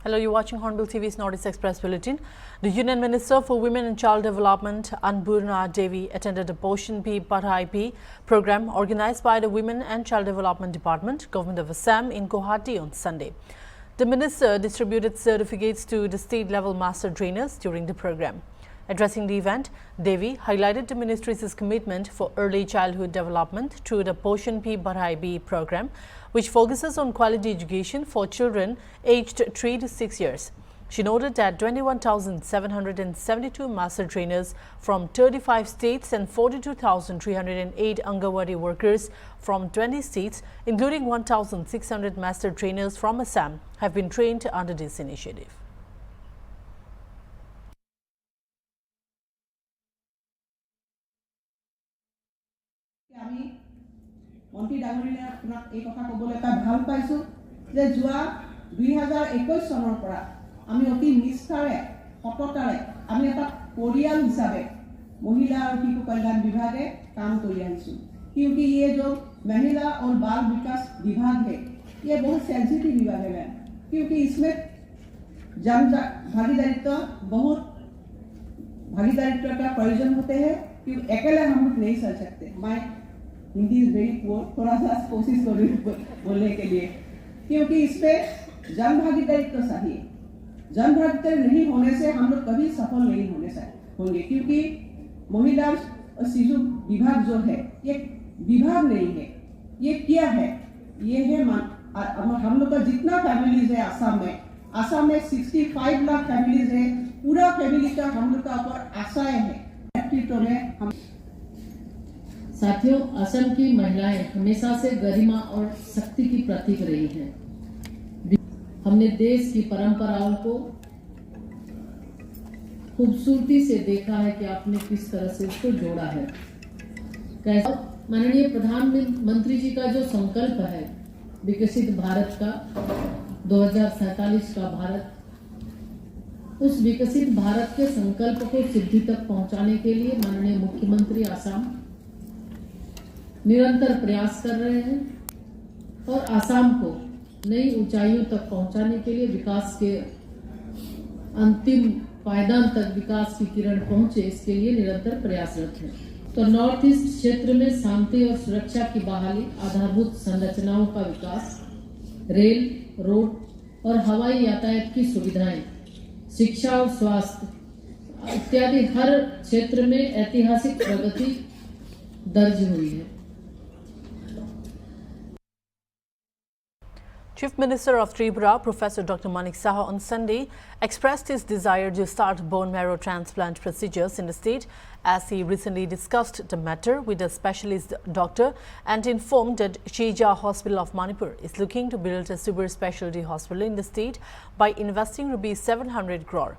Hello, you're watching Hornbill TV's Northeast Express Bulletin. The Union Minister for Women and Child Development, Anpurna Devi, attended a Poshan P Padhai P program organized by the Women and Child Development Department, Government of Assam in Guwahati on Sunday. The minister distributed certificates to the state-level master trainers during the program. Addressing the event, Devi highlighted the ministry's commitment for early childhood development through the Poshan P Padhai B program, which focuses on quality education for children aged 3 to 6 years. She noted that 21,772 master trainers from 35 states and 42,308 Angawadi workers from 20 states, including 1,600 master trainers from Assam, have been trained under this initiative. মন্ত্ৰী ডাঙৰীয়া আপোনাক এই কথা ক'বলৈ পাই ভাল পাইছো যে যোৱা 2021 চনৰ পৰা আমি অতি নিষ্ঠাৰে সততাৰে আমি এটা পৰিয়াল হিচাপে মহিলা আৰু শিশু কল্যাণ বিভাগে কাম কৰি আহিছো क्योंकि ये जो महिला और बाल विकास विभाग है ये बहुत सेंसिटिव विभाग है क्योंकि इसमें जन भागीदारित्व बहुत भागीदारित्व का प्रयोजन होते हैं क्योंकि अकेले हम लोग नहीं चल सकते मैं हिंदी इज वेरी पुअर थोड़ा सा कोशिश करूँ बोलने के लिए क्योंकि इस पे जन भागीदारित्व चाहिए जन भागीदारी नहीं होने से हम लोग कभी सफल नहीं होंगे क्योंकि महिला और शिशु विभाग जो है ये विभाग नहीं है ये क्या है ये है हम लोग का जितना फैमिलीज है आसाम में 65 लाख फैमिलीज है पूरा फैमिली का हम लोग का ऊपर आशाएं है हम साथियों, असम की महिलाएं हमेशा से गरिमा और शक्ति की प्रतीक रही हैं। हमने देश की परंपराओं को खूबसूरती से देखा है कि आपने किस तरह से उसको जोड़ा है। कैसा माननीय प्रधानमंत्री जी का जो संकल्प है विकसित भारत का 2047 का भारत, उस विकसित भारत के संकल्प को सिद्धि तक पहुंचाने के लिए माननीय मुख्यमंत्री आसाम निरंतर प्रयास कर रहे हैं और आसाम को नई ऊंचाइयों तक पहुंचाने के लिए विकास के अंतिम पायदान तक विकास की किरण पहुंचे, इसके लिए निरंतर प्रयासरत है। तो नॉर्थ ईस्ट क्षेत्र में शांति और सुरक्षा की बहाली, आधारभूत संरचनाओं का विकास, रेल, रोड और हवाई यातायात की सुविधाएं, शिक्षा और स्वास्थ्य इत्यादि हर क्षेत्र में ऐतिहासिक प्रगति दर्ज हुई है। Chief Minister of Tripura, Professor Dr. Manik Saha, on Sunday expressed his desire to start bone marrow transplant procedures in the state as he recently discussed the matter with a specialist doctor and informed that Shija Hospital of Manipur is looking to build a super specialty hospital in the state by investing ₹700 crore.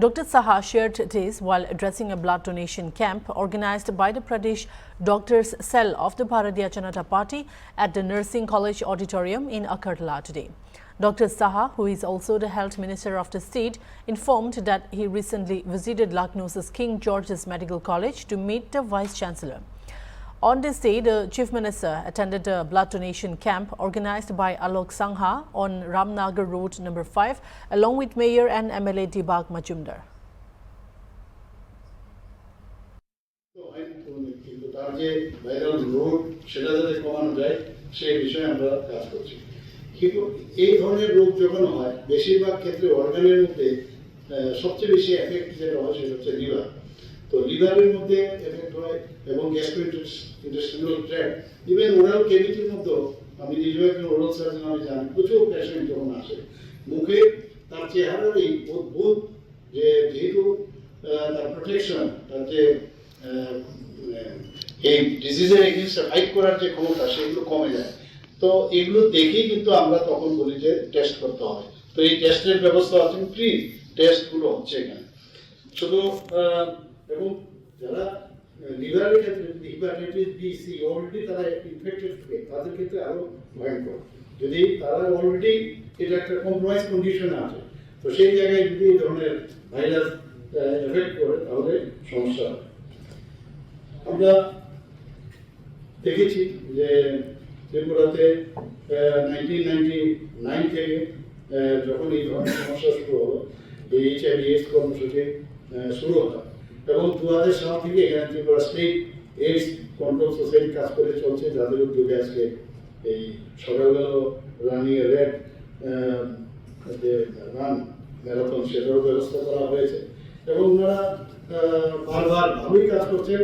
Dr. Saha shared this while addressing a blood donation camp organized by the Pradesh Doctors Cell of the Bharatiya Janata Party at the Nursing College Auditorium in Agartala today. Dr. Saha, who is also the Health Minister of the state, informed that he recently visited Lucknow's King George's Medical College to meet the Vice Chancellor. On this day, the Chief Minister attended a blood donation camp organized by Alok Sangha on Ramnagar Road number 5 along with Mayor and MLA Dibak Majumdar. এই ধরনের রোগ যখন হয় বেশিরভাগ ক্ষেত্রে অর্গানের মধ্যে সবচেয়ে বেশি এফেক্ট যেটা হয় সেটা হচ্ছে লিভার তো লিভারের মধ্যে এফেক্ট হয় এবং গ্যাস্ট্রোইন্টেস্টাইনাল ট্র্যাক্ট ইভেন ওরাল ক্যাভিটির মধ্যে আমি নিজেও একজন ওরাল সার্জন আমি জানি প্রচুর পেশেন্ট যখন আসে মুখে তার চেহারারই অদ্ভুত যে যেহেতু তার প্রোটেকশন তার যে এই ডিজিজের এগেইনস্টে ফাইট করার যে ক্ষমতা সেগুলো কমে যায় তো এগুলো দেখেই কিন্তু আমরা তখন বলি যে টেস্ট করতে হবে তো এই টেস্টের ব্যবস্থা আছে ফ্রি টেস্টগুলো হচ্ছে এখানে শুধু এবং যারা লিভারের ক্ষেত্রে হেপাটাইটিস বি সি অলরেডি তারা ইনফেক্টেড থাকে তাদের ক্ষেত্রে আরো ভয়ঙ্কর যদি তারা অলরেডি এটা একটা কম্প্রোমাইজ কন্ডিশনে আছে তো সেই জায়গায় যদি এই ধরনের ভাইরাস এফেক্ট করে তাহলে সমস্যা হবে আমরা দেখেছি যে ত্রিপুরাতে 1999 থেকে যখন এই ধরনের সমস্যা শুরু হলো, এই HIV/AIDS কর্মসূচি শুরু হলো, এবং 2000 সাল থেকে এখানে Tripura state AIDS control society কাজ করে চলছে, যাদের উদ্যোগে আজকে এই সকালবেলা রানিং রেড যে রান ম্যারাথন সেটারও ব্যবস্থা করা হয়েছে, এবং ওনারা বারবার ভালোই কাজ করছেন।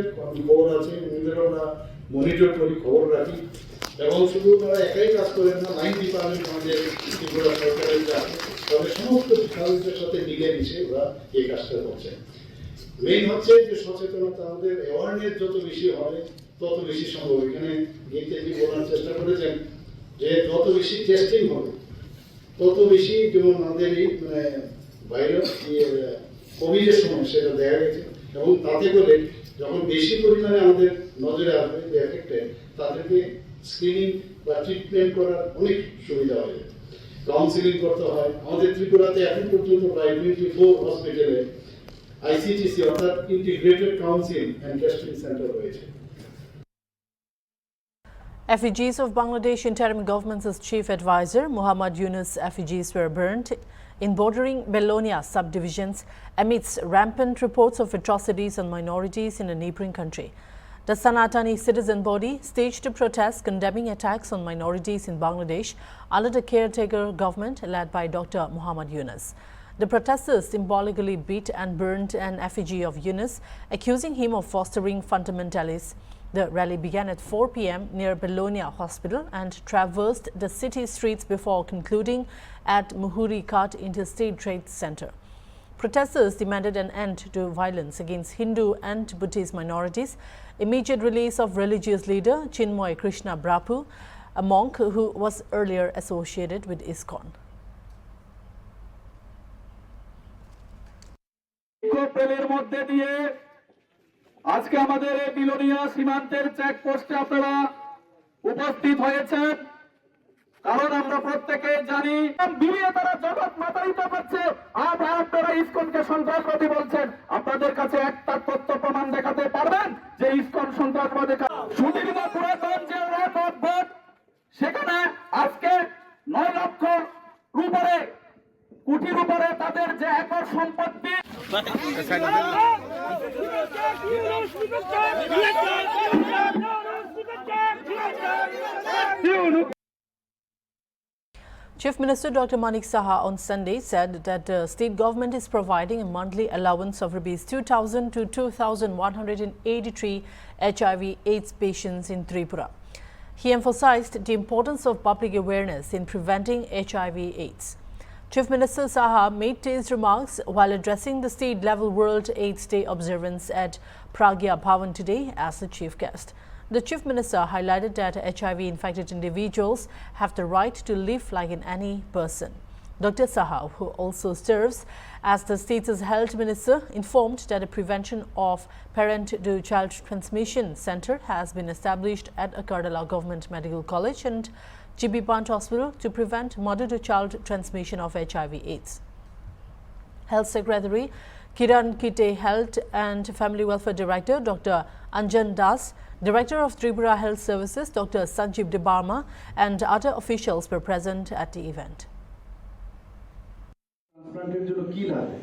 খবর আছে, ওনাদেরও আমরা মনিটর করি, খবর রাখি, এবং শুধু তারা একাই কাজ করেন না, লাইন ডিপার্টমেন্ট আমাদের ত্রিপুরা সরকারের যে আছে তাদের সমস্ত ডিপার্টমেন্টের সাথে মিলে মিশে ওরা এই কাজটা করছেন। মেইন হচ্ছে যে সচেতনতা, আমাদের অ্যাওয়ারনেস যত বেশি হবে তত বেশি সম্ভব। এখানে গীতে বলার চেষ্টা করেছেন যে যত বেশি টেস্টিং হবে তত বেশি, যেমন আমাদের এই ভাইরাস কোভিডের সময় সেটা দেখা গেছে, এবং তাতে করে যখন বেশি পরিমাণে আমাদের নজরে আসবে যে এফেক্টেড, তাদেরকে স্ক্রিনিং বা ট্রিটমেন্ট করার অনেক সুবিধা হয়ে যায়। কাউন্সিলিং করতে হয়। আমাদের ত্রিপুরাতে এখন পর্যন্ত প্রায় 24 হসপিটালে ICTC অর্থাৎ integrated council and testing centre রয়েছে। Effigies of Bangladesh interim government's chief advisor Muhammad Yunus effigies were burnt in bordering Belonia subdivisions amidst rampant reports of atrocities on minorities in a neighboring country. The Sanatani citizen body staged a protest condemning attacks on minorities in Bangladesh under the caretaker government led by Dr. Muhammad Yunus. The protesters symbolically beat and burned an effigy of Yunus, accusing him of fostering fundamentalists. The rally began at 4 p.m. near Belonia Hospital and traversed the city streets before concluding at Muhuri Ghat Interstate Trade Center. Protesters demanded an end to violence against Hindu and Buddhist minorities, immediate release of religious leader Chinmoy Krishna Brapu, a monk who was earlier associated with ISKCON. বিক্ষোভের মধ্যে দিয়ে আজকে আমাদের এই বিলোনিয়া সীমান্তের চেকপোস্টে আপনারা উপস্থিত হয়েছেন, কারণ আমরা প্রত্যেকে জানি বিলিয়ে তারা জগৎ মাতারিত করছে, আর আপনারা ইসকনকে সন্ত্রাসবাদী বলছেন। আপনাদের কাছে একটা তথ্য প্রমাণ দেখাতে পারবেন যে ইসকন সন্ত্রাসবাদী? সুদীর্ঘ পুরাতন যে রেকর্ড বোর্ড, সেখানে আজকে 9 লক্ষ উপরে কোটির উপরে তাদের যে একর সম্পত্তি। Chief Minister Dr. Manik Saha on Sunday said that the state government is providing a monthly allowance of Rs 2,000 to 2,183 HIV/AIDS patients in Tripura. He emphasized the importance of public awareness in preventing HIV/AIDS. Chief Minister Saha made these remarks while addressing the state-level World AIDS Day observance at Pragya Bhavan today as the chief guest. The Chief Minister highlighted that HIV-infected individuals have the right to live like any person. Dr. Saha, who also serves as the state's health minister, informed that a prevention of parent-to-child transmission center has been established at Akardala Government Medical College and GB Pant Hospital to prevent mother-to-child transmission of HIV/AIDS. Health Secretary Kiran Kite, Health and Family Welfare Director Dr. Anjan Das, Director of Tripura Health Services Dr. Sanjeev Debarma and other officials were present at the event. ট্রান্সপ্লান্টের জন্য কি লাগে,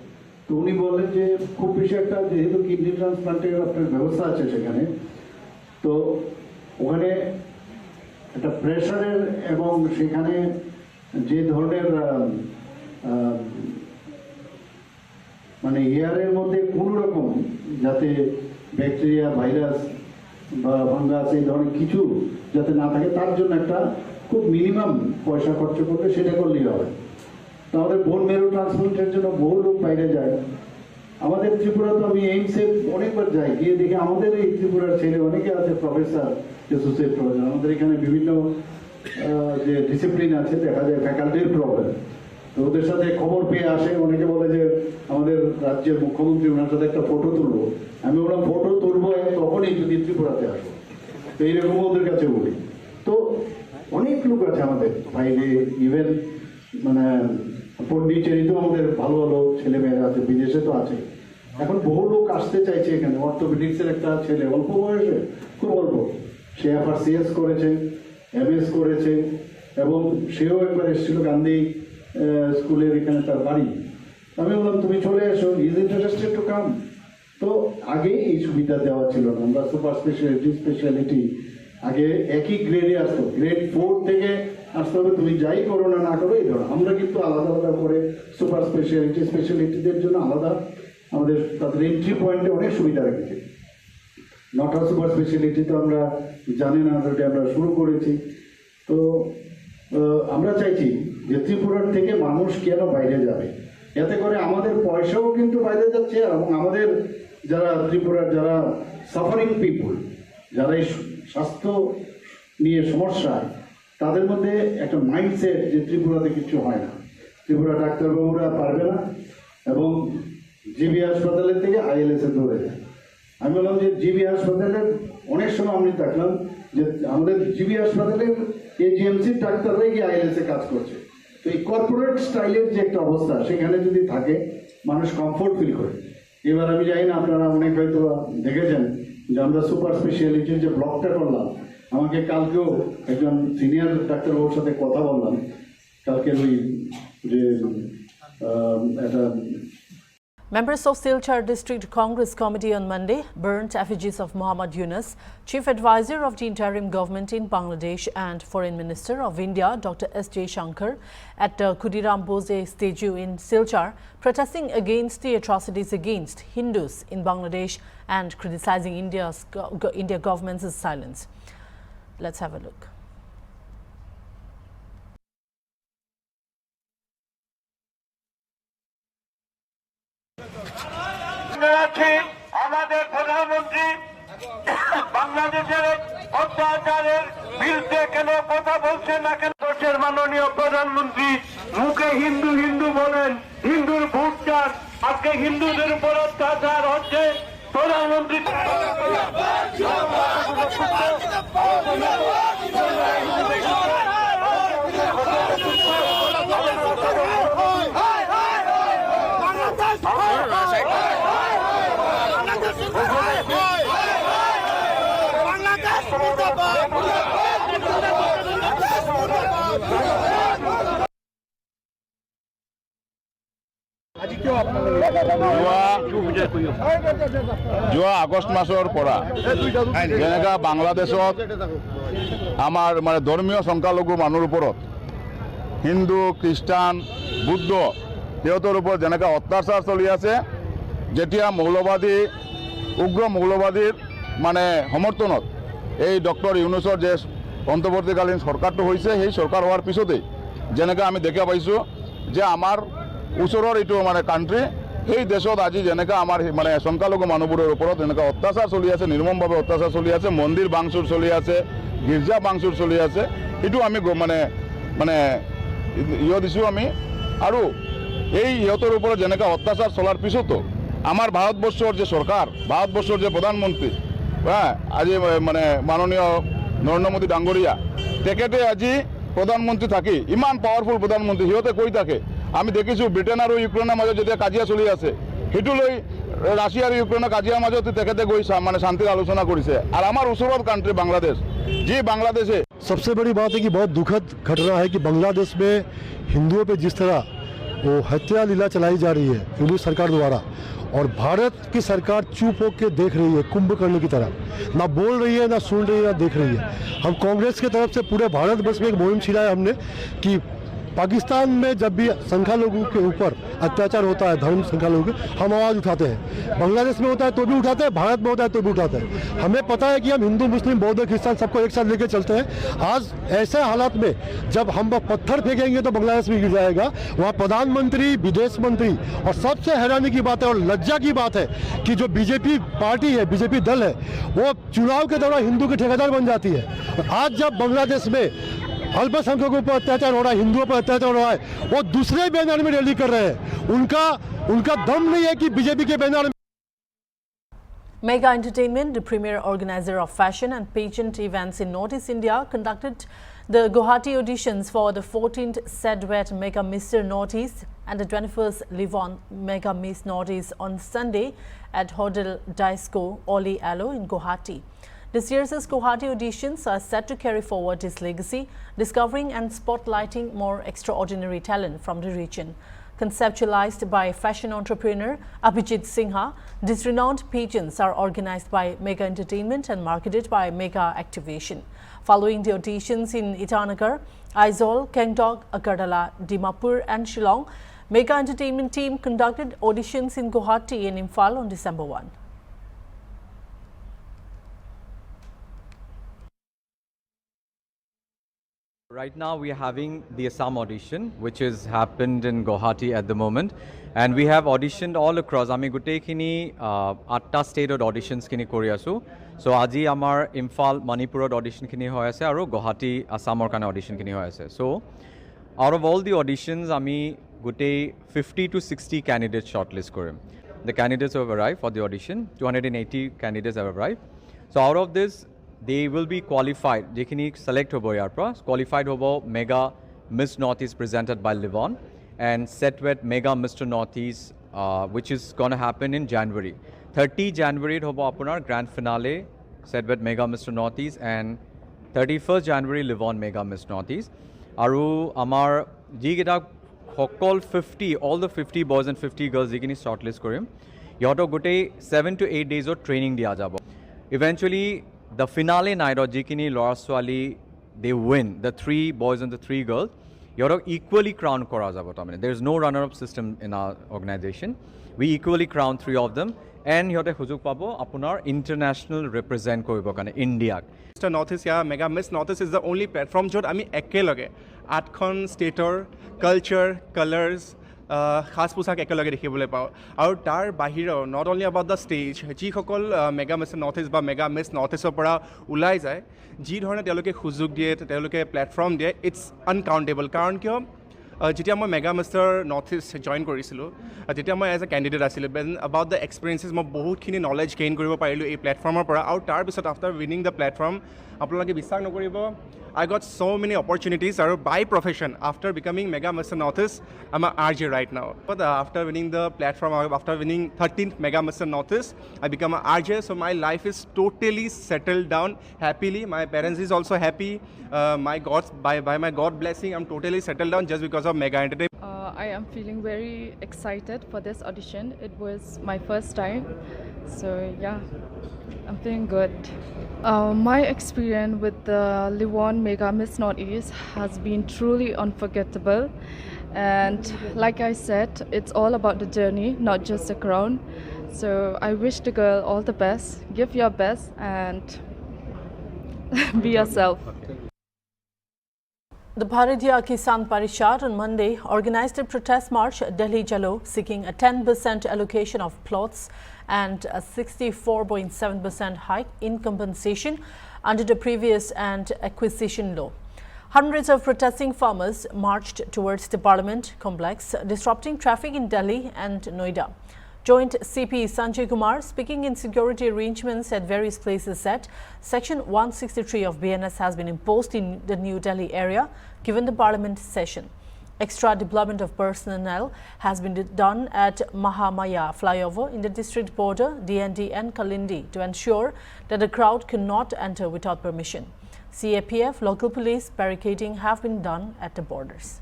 তো উনি বললেন যে খুব বেশি একটা, যেহেতু কিডনি ট্রান্সপ্লান্টের আপনার ব্যবস্থা আছে সেখানে, তো ওখানে একটা প্রেশারের এবং সেখানে যে ধরনের মানে এয়ারের মধ্যে কোনো রকম যাতে ব্যাকটেরিয়া, ভাইরাস বা ফাঙ্গাস এই ধরনের কিছু যাতে না থাকে, তার জন্য একটা খুব মিনিমাম পয়সা খরচ করবে, সেটা করলেই হবে। তো আমাদের বোন মেরু ট্রান্সপ্লান্টের জন্য বহু লোক বাইরে যায়। আমাদের ত্রিপুরা তো আমি এইমসে অনেকবার যাই, গিয়ে দেখি আমাদের এই ত্রিপুরার ছেলে অনেকে আছে প্রফেসর, অ্যাসোসিয়েট প্রফেসর। আমাদের এখানে বিভিন্ন যে ডিসিপ্লিন আছে, দেখা যায় ফ্যাকাল্টির প্রবলেম, তো ওদের সাথে খবর পেয়ে আসে। অনেকে বলে যে আমাদের রাজ্যের মুখ্যমন্ত্রী, ওনার সাথে একটা ফটো তুলবো। আমি ওরা ফটো তুলবো তখনই যদি ত্রিপুরাতে আসবো, তো এইরকম ওদের কাছে বলি। তো অনেক লোক আছে আমাদের বাইরে, ইভেন মানে পন্ডিচেরিতেও আমাদের ভালো ভালো ছেলেমেয়েরা আছে, বিদেশে তো আছে। এখন বহু লোক আসতে চাইছে এখানে। অর্থোপেডিক্সের একটা ছেলে অল্প বয়সে, খুব অল্প, সে FRCS করেছে, MS করেছে, এবং সেও একবার এসেছিল গান্ধী স্কুলের এখানে তার বাড়ি। আমি বললাম তুমি চলে এসো, ইজ ইন্টারেস্টেড টু কাম। তো আগে এই সুবিধা দেওয়া ছিল না, আমরা সুপার স্পেশালিটি আগে একই গ্রেডে আসতো, গ্রেড 4 থেকে আসতে হবে, তুমি যাই করো না না করো এই ধরো। আমরা কিন্তু আলাদা আলাদা করে সুপার স্পেশালিটিদের জন্য আলাদা আমাদের তাদের এন্ট্রি পয়েন্টে অনেক সুবিধা রেখেছি। নটা সুপার স্পেশালিটি তো আমরা জানি না, অলরেডি আমরা শুরু করেছি। তো আমরা চাইছি যে ত্রিপুরার থেকে মানুষ কেন বাইরে যাবে, এতে করে আমাদের পয়সাও কিন্তু বাইরে যাচ্ছে এবং আমাদের যারা ত্রিপুরার যারা সাফারিং পিপুল, যারা এই স্বাস্থ্য নিয়ে সমস্যায়, তাদের মধ্যে একটা মাইন্ডসেট যে ত্রিপুরাতে কিছু হয় না, ত্রিপুরা ডাক্তারবাবুরা পারবে না এবং জিবি হাসপাতালের থেকে ILS এ দৌড়ে যায়। আমি বললাম যে জিবি হাসপাতালের অনেক সময় আমি দেখলাম যে আমাদের জিবি হাসপাতালের AGMC ডাক্তাররাই গিয়ে ILS এ কাজ করছে। তো এই কর্পোরেট স্টাইলের যে একটা অবস্থা, সেখানে যদি থাকে মানুষ কমফোর্ট ফিল করে। এবার আমি জানি না, আপনারা অনেক হয়তো দেখেছেন যে আমরা সুপার স্পেশালিটির যে ব্লকটা করলাম, আমাকে কালকেও একজন সিনিয়র ডাক্তারবাবুর সাথে কথা বললাম, কালকে ওই যে একটা Members of Silchar District Congress Committee on Monday burnt effigies of Muhammad Yunus, Chief Advisor of the interim government in Bangladesh and Foreign Minister of India Dr. S. J. Shankar at Khudiram Bose statue in Silchar, protesting against the atrocities against Hindus in Bangladesh and criticizing India government's silence. Let's have a look. আমাদের প্রধানমন্ত্রী বাংলাদেশের অত্যাচারের বিরুদ্ধে কেন কথা বলছেন না কেন? দেশের মাননীয় প্রধানমন্ত্রী মুখে হিন্দু হিন্দু বলেন, হিন্দুর ভোট চান, আজকে হিন্দুদের উপর অত্যাচার হচ্ছে। প্রধানমন্ত্রী যোৱা আগষ্ট মাসৰ পৰা যেনেকা বাংলাদেশত আমাৰ মানে ধৰ্মীয় সংখ্যালঘু মানুহৰ ওপৰত হিন্দু খ্ৰীষ্টান বুদ্ধ তেওঁলোকৰ ওপৰত যেনেকা অত্যাচাৰ চলি আছে, যেতিয়া মৌলবাদী উগ্ৰ মৌলবাদীৰ মানে সমৰ্থনত এই ডক্টৰ ইউনুছৰ যে অন্তৰ্বৰ্তীকালীন চৰকাৰটো হৈছে, সেই চৰকাৰ হোৱাৰ পিছতেই যেনেকা আমি দেখা পাইছোঁ যে আমাৰ ওচৰৰ এইটো মানে কাণ্ট্ৰি, সেই দেশত আজি যেনেকা আমাৰ মানে সংখ্যালঘু মানুহবোৰৰ ওপৰত এনেকুৱা অত্যাচাৰ চলি আছে, নিৰ্মমভাৱে অত্যাচাৰ চলি আছে, মন্দিৰ ভাঙচুৰ চলি আছে, গীৰ্জা ভাঙচুৰ চলি আছে, সেইটো আমি মানে দিছোঁ আমি। আৰু এই ইহঁতৰ ওপৰত যেনেকা অত্যাচাৰ চলাৰ পিছতো আমাৰ ভাৰতবৰ্ষৰ যে চৰকাৰ, ভাৰতবৰ্ষৰ যে প্ৰধানমন্ত্ৰী আজি মানে মাননীয় নৰেন্দ্ৰ মোদী ডাঙৰীয়া, তেখেতে আজি প্ৰধানমন্ত্ৰী থাকি ইমান পাৱাৰফুল প্ৰধানমন্ত্ৰী, সিহঁতে কৈ থাকে। আমি দেখিছোঁ ব্ৰিটেন আৰু ইউক্ৰেইনৰ মাজত যেতিয়া কাজিয়া চলি আছে, সেইটো লৈ ৰাছিয়া আৰু ইউক্ৰেইনৰ কাজিয়াৰ মাজত তেখেতে গৈ মানে শান্তিৰ আলোচনা কৰিছে। আৰু আমাৰ ওচৰৰ কাণ্ট্ৰি বাংলাদেশ, যি বাংলাদেশে सबसे बड़ी बात है कि बहुत दुखद घटना है कि बांग्लादेश में हिंदुओं पे जिस तरह वो हत्या लीला चलाई जा रही है यूनुस सरकार द्वारा, और भारत की सरकार चुप होकर देख रही है कुंभकर्ण की तरह, ना बोल रही है, ना सुन रही है, ना देख रही है। हम कांग्रेस की तरफ से पूरे भारतवर्ष में एक मुहिम छिड़ाया हमने कि पाकिस्तान में जब भी संख्यालघु के ऊपर अत्याचार होता है, धर्म संख्यालघु के, हम आवाज़ उठाते हैं। बांग्लादेश में होता है तो भी उठाते हैं, भारत में होता है तो भी उठाते हैं। हमें पता है कि हम हिंदू मुस्लिम बौद्ध क्रिश्चियन सबको एक साथ लेके चलते हैं। आज ऐसे हालात में जब हम पत्थर फेंकेंगे तो बांग्लादेश में गिर जाएगा। वहाँ प्रधानमंत्री, विदेश मंत्री, और सबसे हैरानी की बात है और लज्जा की बात है कि जो बीजेपी पार्टी है, बीजेपी दल है, वो चुनाव के दौरान हिंदू के ठेकेदार बन जाती है। आज जब बांग्लादेश में अल्पसंख्यकों पर अत्याचार हो रहा है, हिंदुओं पर अत्याचार हो रहा है, वो दूसरे बैनर में रैली कर रहे हैं। उनका दम नहीं है कि बीजेपी के बैनर में। Mega Entertainment, the premier organizer of fashion and pageant events in Northeast India, conducted the Guwahati auditions for the 14th Sedwet Mega Mr. Northeast and the 21st Livon Mega Miss Northeast on Sunday at Hotel Disco Oli Alo in Guwahati. This year's Guwahati auditions are set to carry forward his legacy, discovering and spotlighting more extraordinary talent from the region. Conceptualized by fashion entrepreneur Abhijit Singha, these renowned pageants are organized by Mega Entertainment and marketed by Mega Activation. Following the auditions in Itanagar, Aizawl, Kengtok, Agartala, Dimapur and Shillong, Mega Entertainment team conducted auditions in Guwahati and Imphal on December 1. Right now we are having the Assam audition, which has happened in Guwahati at the moment, and we have auditioned all across. Ami gutei kini 8ta state auditions kini kori asu. So aji amar Imphal Manipur audition kini hoy ase aru Guwahati Assamor kane audition kini hoy ase. So out of all the auditions ami gutei 50 to 60 candidates shortlist korim. The candidates have arrived for the audition. 280 candidates have arrived. So out of this, they will be qualified. Jekhini select hobo yar pra qualified hobo Mega Miss Northeast presented by Livon and Setwet Mega Mr. Northeast, which is going to happen in January. 30 January hobo apunar grand finale Setwet Mega Mr. Northeast and 31st January Livon Mega Miss Northeast. Aru amar jigeta hokol 50, all the 50 boys and 50 girls jikini shortlist korim. Yoto gutei 7 to 8 days of training diya jabo. Eventually the finale night of Jikini Lora Swali, they win. The 3 boys and the 3 girls. You're equally crowned Kora Jabo. There's no runner-up system in our organization. We equally crown 3 of them. And you're Huzuk Pabo, Apunar international represent Koibokane, India. Mr. Northeast ya Mega Miss Northeast is the only platform jot ami ekelage 8খন stateৰ culture, colors, খাস পোছাক একেলগে দেখিবলৈ পাওঁ আৰু তাৰ বাহিৰেও not only about the stage যিসকল mega মিছ নৰ্থ ইষ্ট বা মেগা মিছ নৰ্থ ইষ্টৰ পৰা ওলাই যায় যি ধৰণে তেওঁলোকে সুযোগ দিয়ে তেওঁলোকে প্লেটফৰ্ম দিয়ে ইটছ আনকাউণ্টেবল কাৰণ কিয় যেতিয়া মই মেগা মিষ্টাৰ নৰ্থ ইষ্ট জইন কৰিছিলোঁ তেতিয়া মই এজ এ কেণ্ডিডেট আছিলোঁ দেন এবাউট দ্য এক্সপিৰিয়েঞ্চেছ মই বহুতখিনি নলেজ গেইন কৰিব পাৰিলোঁ এই প্লেটফৰ্মৰ পৰা আৰু তাৰপিছত আফটাৰ উইনিং দ্য প্লেটফৰ্ম আপোনালোকে বিশ্বাস নকৰিব I got so many opportunities by profession after becoming Mega Mr. Northeast. I'm an RJ right now. But after winning the platform, after winning 13th Mega Mr. Northeast, I become an RJ. So my life is totally settled down happily. My parents is also happy. By my God blessing, I'm totally settled down just because of Mega Entertainment. I am feeling very excited for this audition. It was my first time. So yeah, I'm feeling good. My experience with the Livon Mega Miss Northeast has been truly unforgettable. And like I said, it's all about the journey, not just the crown. So I wish the girl all the best. Give your best and be yourself. The Bharatiya Kisan Parishad on Monday organized a protest march at Delhi Jalo seeking a 10% allocation of plots and a 64.7% hike in compensation under the previous and acquisition law. Hundreds of protesting farmers marched towards the Parliament complex, disrupting traffic in Delhi and Noida. Joint CP Sanjay Kumar, speaking in security arrangements at various places, said Section 163 of BNS has been imposed in the New Delhi area given the Parliament session. Extra deployment of personnel has been done at Mahamaya flyover in the district border, DND and Kalindi to ensure that the crowd cannot enter without permission. CAPF, local police barricading have been done at the borders.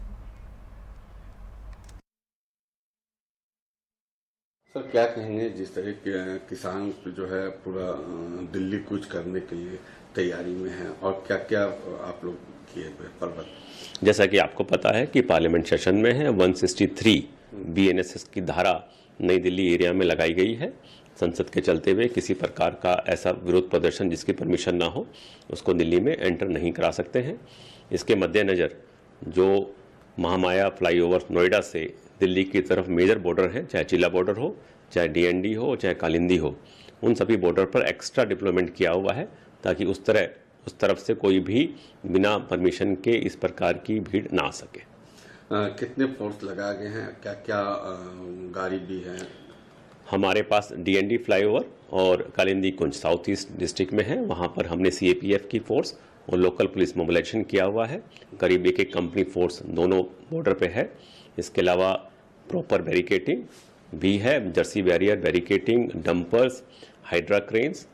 Sir क्या कहेंगे जिस तरह के किसान जो है पूरा दिल्ली कूच करने के लिए तैयारी में है और क्या क्या आप लोग किए पर्वत जैसा कि आपको पता है कि पार्लियामेंट सेशन में है 163 BNSS की धारा नई दिल्ली एरिया में लगाई गई है संसद के चलते हुए किसी प्रकार का ऐसा विरोध प्रदर्शन जिसकी परमिशन ना हो उसको दिल्ली में एंटर नहीं करा सकते हैं इसके मद्देनज़र जो महामाया फ्लाईओवर नोएडा से दिल्ली की तरफ मेजर बॉर्डर है चाहे चिला बॉर्डर हो चाहे DND हो चाहे कालिंदी हो उन सभी बॉर्डर पर एक्स्ट्रा डिप्लॉयमेंट किया हुआ है ताकि उस तरफ से कोई भी बिना परमिशन के इस प्रकार की भीड़ ना आ सके कितने फोर्स लगाए गए हैं क्या क्या गाड़ी भी है हमारे पास DND फ्लाईओवर और कालिंदी कुंज साउथ ईस्ट डिस्ट्रिक्ट में है वहाँ पर हमने CAPF की फोर्स और लोकल पुलिस मोबिलाइजेशन किया हुआ है करीब एक कंपनी फोर्स दोनों बॉर्डर पे है इसके अलावा प्रॉपर बैरिकेटिंग भी है Jersey barrier barricading dumpers hydra cranes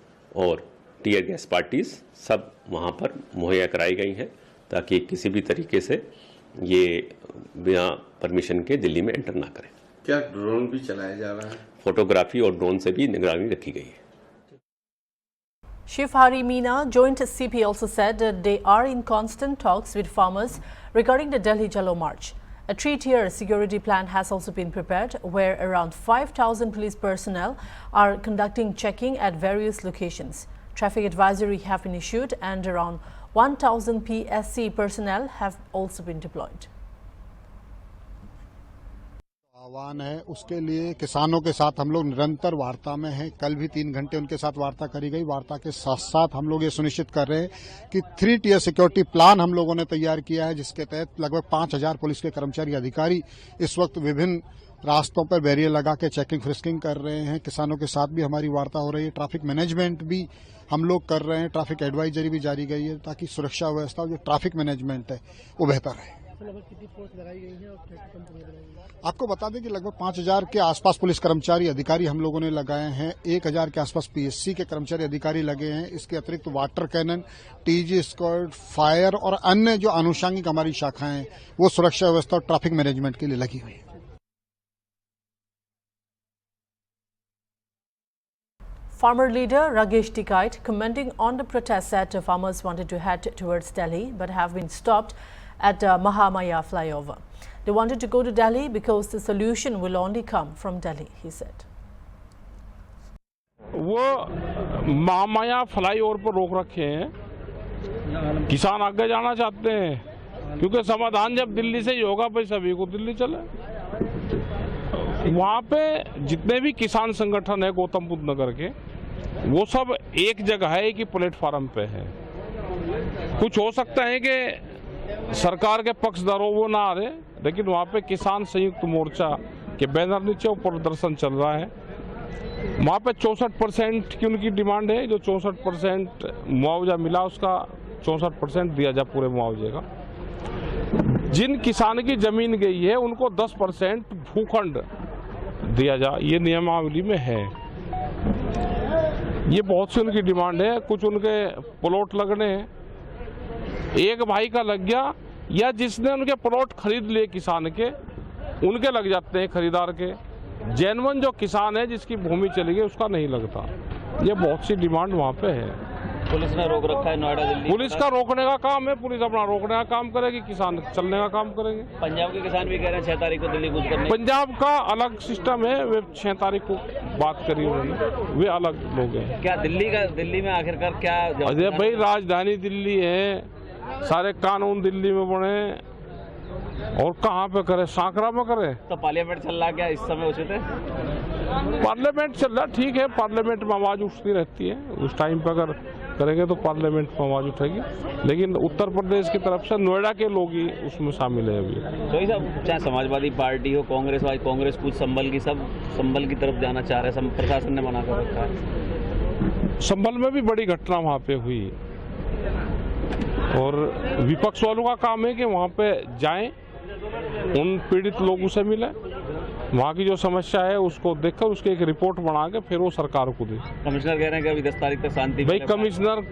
और टीयर गैस पार्टीज सब वहाँ पर मुहैया कराई गई हैं ताकि किसी भी तरीके से ये बिना परमिशन के दिल्ली में एंटर ना करें। क्या ड्रोन भी चलाया जा रहा है? फोटोग्राफी और ड्रोन से भी निगरानी रखी गई है। Chief Hari Meena, Joint CP, also said that they are in constant talks with farmers regarding the Delhi Chalo March. A 3-tier security plan has also been prepared, where around 5,000 police personnel are conducting checking at various locations. Traffic advisory have been issued and around 1,000 PSC personnel have also been deployed. आह्वान है, उसके लिए किसानों के साथ हम लोग निरंतर वार्ता में हैं। कल भी 3 घंटे उनके साथ वार्ता करी गई। वार्ता के साथ साथ हम लोग ये सुनिश्चित कर रहे हैं कि 3-tier सिक्योरिटी प्लान हम लोगों ने तैयार किया है, जिसके तहत लगभग 5,000 पुलिस के कर्मचारी अधिकारी इस वक्त विभिन्न रास्तों पर बैरियर लगा के चेकिंग फ्रिस्किंग कर रहे हैं। किसानों के साथ भी हमारी वार्ता हो रही है। ट्रैफिक मैनेजमेंट भी हम लोग कर रहे हैं। ट्रैफिक एडवाइजरी भी जारी गई है ताकि सुरक्षा व्यवस्था जो ट्रैफिक मैनेजमेंट है वो बेहतर है। कितनी फोर्स लगाई गई है और क्या आपको बता दें कि लगभग 5,000 के आसपास पुलिस कर्मचारी अधिकारी हम लोगों ने लगाए हैं। 1,000 के आसपास पीएससी के कर्मचारी अधिकारी लगे हैं। इसके अतिरिक्त water cannon, TG squad, fire और अन्य जो आनुषंगिक हमारी शाखाएं हैं वो सुरक्षा व्यवस्था और ट्रैफिक मैनेजमेंट के लिए लगी हुई है। Farmer leader Ragesh Tikait, commenting on the protest, said farmers wanted to head towards Delhi but have been stopped at Mahamaya flyover. They wanted to go to Delhi because the solution will only come from Delhi, he said. वो Mahamaya flyover पर रोक रखे हैं। किसान आगे जाना चाहते हैं क्योंकि समाधान जब दिल्ली से ही होगा भाई सभी को दिल्ली चले। वहाँ पे जितने भी किसान संगठन है गौतम बुद्ध नगर के, वो सब एक जगह है, एक ही प्लेटफार्म पे है। कुछ हो सकता है कि सरकार के पक्षधरों वो ना आ रहे, लेकिन वहाँ पे किसान संयुक्त मोर्चा के बैनर नीचे वो प्रदर्शन चल रहा है। वहाँ पे 64% की उनकी डिमांड है। जो 64% मुआवजा मिला उसका 64% दिया जाए पूरे मुआवजे का। जिन किसान की जमीन गई है उनको 10% भूखंड दिया जाए, ये नियमावली में है। ये बहुत सी उनकी डिमांड है। कुछ उनके प्लॉट लगने हैं, एक भाई का लग गया या जिसने उनके प्लॉट खरीद लिए किसान के, उनके लग जाते हैं खरीदार के। जेन्युइन जो किसान है जिसकी भूमि चली गई उसका नहीं लगता। ये बहुत सी डिमांड वहाँ पे है। पुलिस ने रोक रखा है नोएडा दिल्ली। पुलिस का रोकने का काम है, पुलिस अपना रोकने का काम करेगी, किसान चलने का काम करेंगे। पंजाब के किसान भी कह रहे हैं 6 तारीख को दिल्ली कूच करने। पंजाब का अलग सिस्टम है, वे 6 तारीख को बात करी उन्होंने, वे अलग लोग हैं। क्या दिल्ली में आखिरकार क्या? अजय भाई, राजधानी दिल्ली है, सारे कानून दिल्ली में बने, और कहाँ पे करे? सांकरा में करे। तो पार्लियामेंट चल रहा क्या इस समय उचित है? पार्लियामेंट चल रहा ठीक है, पार्लियामेंट में आवाज उठती रहती है। उस टाइम पे अगर करेंगे तो पार्लियामेंट में आवाज उठेगी, लेकिन उत्तर प्रदेश की तरफ से नोएडा के लोग ही उसमें शामिल है अभी। तो ये सब चाहे समाजवादी पार्टी हो, कांग्रेस कुछ संभल की तरफ जाना चाह रहे हैं, प्रशासन ने मना कर रखा है। संभल में भी बड़ी घटना वहाँ पे हुई और विपक्ष वालों का काम है कि वहाँ पे जाएं, उन पीड़ित लोगों से मिले, वहाँ की जो समस्या है उसको देखकर उसकी एक रिपोर्ट बना के फिर वो सरकार को दे। कमिश्नर कह रहे हैं कि अभी 10 तारीख तक शांति। भाई कमिश्नर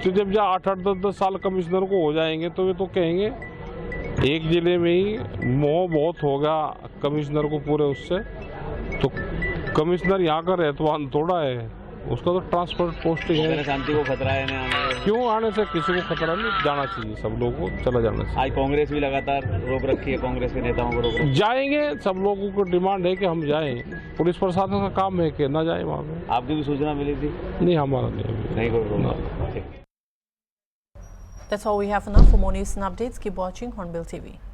जब 8-10 साल कमिश्नर को हो जाएंगे तो वे तो कहेंगे एक जिले में ही मोह बहुत होगा कमिश्नर को पूरे उससे, तो कमिश्नर यहाँ का रहतवान थोड़ा है, उसका तो ट्रांसफर पोस्टिंग है। शांति को खतरा है ना? क्यों आने से किसी को खतरा नहीं, जाना चाहिए, सब लोगों को चला जाना चाहिए। आज कांग्रेस भी लगातार रोक रखी है, कांग्रेस के नेताओं को रोक। जाएंगे, सब लोगों को डिमांड है कि हम जाएं। पुलिस प्रशासन का काम है कि ना जाए वहाँ पे। आपकी भी सूचना मिली थी? नहीं, हमारा नहीं That's all we have enough. For more news and updates, keep watching Hornbill TV.